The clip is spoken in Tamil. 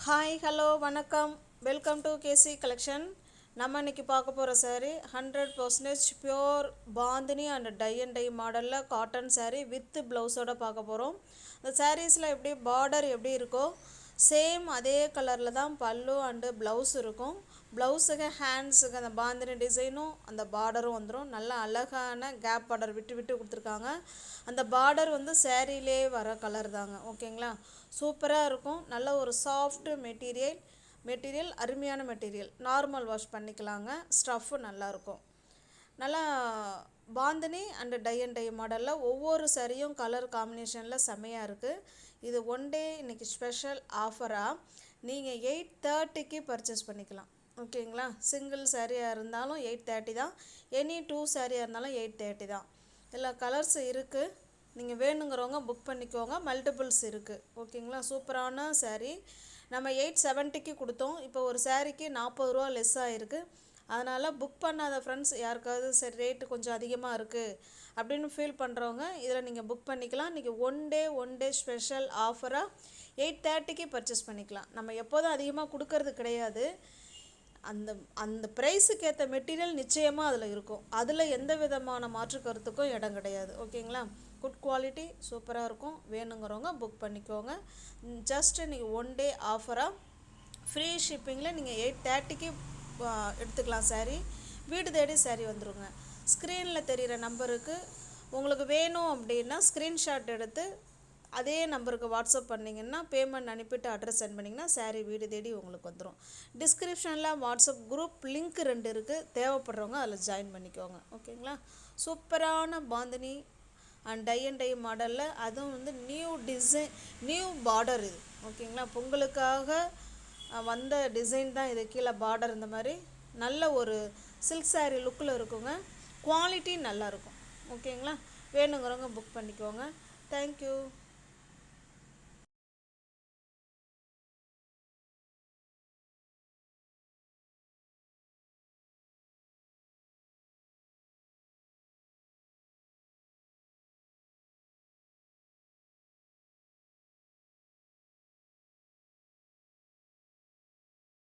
ஹாய் ஹலோ வணக்கம் வெல்கம் டு கேசி கலெக்ஷன். நம்ம இன்றைக்கி பார்க்க போகிற saree 100% pure bandhani and tie மாடலில் காட்டன் saree வித் ப்ளவுஸோடு பார்க்க போகிறோம். இந்த சாரீஸில் எப்படி பார்டர் எப்படி இருக்கோ சேம் அதே கலரில் தான் பல்லு அண்டு ப்ளவுஸ் இருக்கும். ப்ளவுஸுக்கு ஹேண்ட்ஸுக்கு அந்த பாந்தினி டிசைனும் அந்த பார்டரும் வந்துடும். நல்ல அழகான கேப் பார்டர் விட்டு விட்டு கொடுத்துருக்காங்க. அந்த பார்டர் வந்து சேரீலே வர கலர் தாங்க. ஓகேங்களா, சூப்பராக இருக்கும். நல்ல ஒரு சாஃப்ட் மெட்டீரியல் அருமையான மெட்டீரியல். நார்மல் வாஷ் பண்ணிக்கலாங்க. ஸ்டஃப்பு நல்லாயிருக்கும். நல்லா பாந்தினி அண்டு டை மாடலில் ஒவ்வொரு சரியும் கலர் காம்பினேஷனில் செம்மையாக இருக்குது. இது ஒன் டே இன்றைக்கி ஸ்பெஷல் ஆஃபராக நீங்கள் 8:30க்கு பர்ச்சேஸ் பண்ணிக்கலாம். ஓகேங்களா, சிங்கிள் சாரியாக இருந்தாலும் 8:30 தான், எனி 2 சாரியாக இருந்தாலும் 8:30 தான். இதில் கலர்ஸ் இருக்குது, நீங்கள் வேணுங்கிறவங்க புக் பண்ணிக்கோங்க. மல்டிபிள்ஸ் இருக்குது. ஓகேங்களா, சூப்பரான சாரீ. நம்ம 870க்கு கொடுத்தோம். இப்போ ஒரு சாரீக்கு 40 ரூபா லெஸ் ஆகிருக்கு. அதனால் புக் பண்ணாத ஃப்ரெண்ட்ஸ் யாருக்காவது சரி ரேட்டு கொஞ்சம் அதிகமாக இருக்குது அப்படின்னு ஃபீல் பண்ணுறவங்க இதில் நீங்கள் புக் பண்ணிக்கலாம். இன்றைக்கி ஒன் டே ஸ்பெஷல் ஆஃபராக 8:30க்கு பர்ச்சேஸ் பண்ணிக்கலாம். நம்ம எப்போதும் அதிகமாக கொடுக்கறது கிடையாது. அந்த அந்த ப்ரைஸுக்கு ஏற்ற மெட்டீரியல் நிச்சயமாக அதில் இருக்கும். அதில் எந்த விதமான மாற்று கருத்துக்கும் இடம் கிடையாது. ஓகேங்களா, குட் குவாலிட்டி சூப்பராக இருக்கும். வேணுங்கிறவங்க புக் பண்ணிக்கோங்க. ஜஸ்ட் நீங்கள் ஒன் டே ஆஃபராக ஃப்ரீ ஷிப்பிங்கில் நீங்கள் 8:30க்கு எடுத்துக்கலாம். சாரீ வீடு தேடி சாரீ வந்துடுங்க. ஸ்க்ரீனில் தெரிகிற நம்பருக்கு உங்களுக்கு வேணும் அப்படின்னா ஸ்க்ரீன்ஷாட் எடுத்து அதே நம்பருக்கு வாட்ஸ்அப் பண்ணிங்கன்னா பேமெண்ட் அனுப்பிட்டு அட்ரஸ் சென்ட் பண்ணிங்கன்னா சாரீ வீடு தேடி உங்களுக்கு வந்துடும். டிஸ்கிரிப்ஷனில் வாட்ஸ்அப் குரூப் லிங்க் 2 இருக்குது. தேவைப்படுறவங்க அதில் ஜாயின் பண்ணிக்கோங்க. ஓகேங்களா, சூப்பரான பாந்தினி அண்ட் டை மாடலில், அதுவும் வந்து நியூ பார்டர் இது. ஓகேங்களா, பொங்கலுக்காக வந்த டிசைன் தான் இது. கீழே பார்டர் இந்த மாதிரி நல்ல ஒரு சில்க் சாரீ லுக்கில் இருக்குங்க. குவாலிட்டி நல்லாயிருக்கும். ஓகேங்களா, வேணுங்கிறவங்க புக் பண்ணிக்கோங்க. தேங்க்யூ.